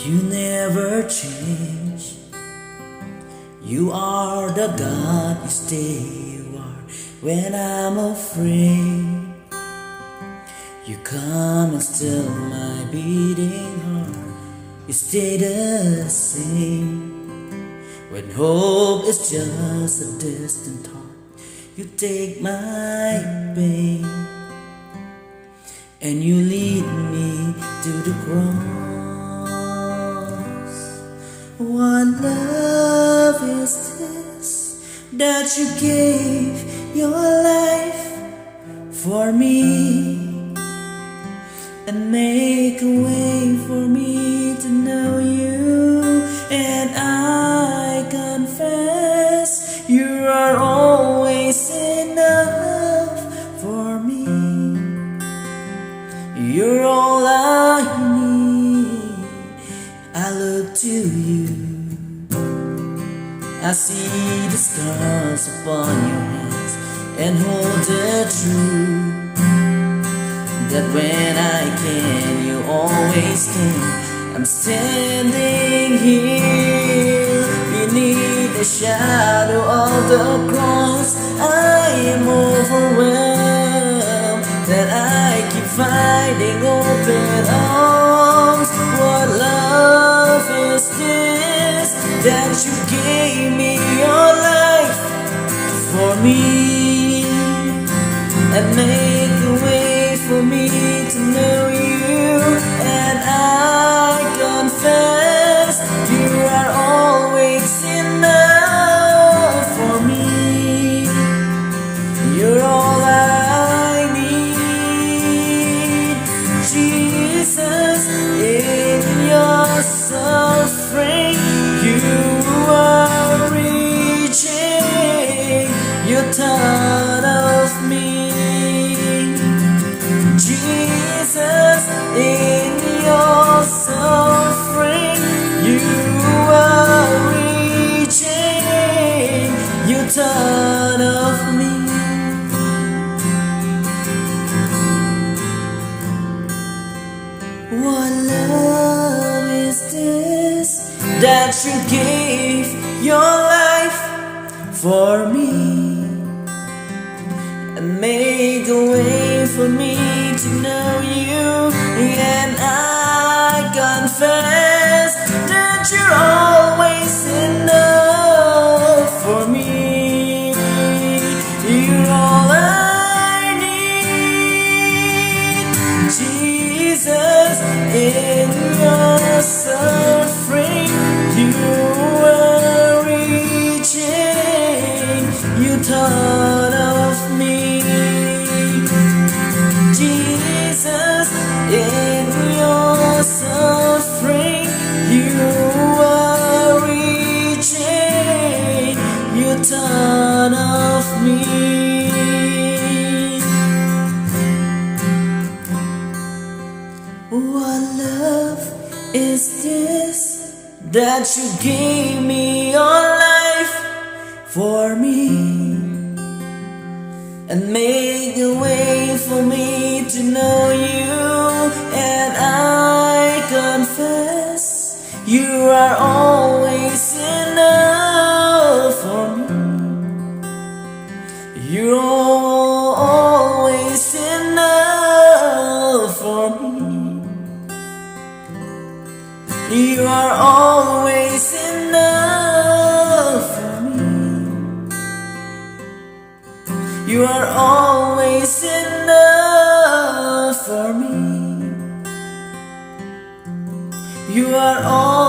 You never change. You are the God you stay. You are when I'm afraid. You come and still my beating heart. You stay the same. When hope is just a distant thought, you take my pain and you lead me to the cross. What love is this that you gave your life for me and make a way for me to know you? And I confess you are always enough for me. You're all I need. I look to you. I see the scars upon your hands and hold the truth that when I can, you always can. I'm standing here beneath the shadow of the cross. I am overwhelmed that I keep finding open arms. What love is this that you gave me your life for me and make a way for me to know you? And I confess you are always enough for me. You're all I need. Jesus, in your suffering you are reaching your thought of me. Jesus, in your suffering you are reaching your thought of me. What love is this that you gave your life for me and make a way for me to know you? And I confess that you're always enough for me. You're all I need. Jesus, in your suffering you are reaching you thought of me. Jesus, in your suffering you are reaching you thought of me. What love is this that you gave me your life for me and make a way for me to know you? And I confess you are always enough for me. You're always enough for me. You are always enough for me. You are always enough for me. You are always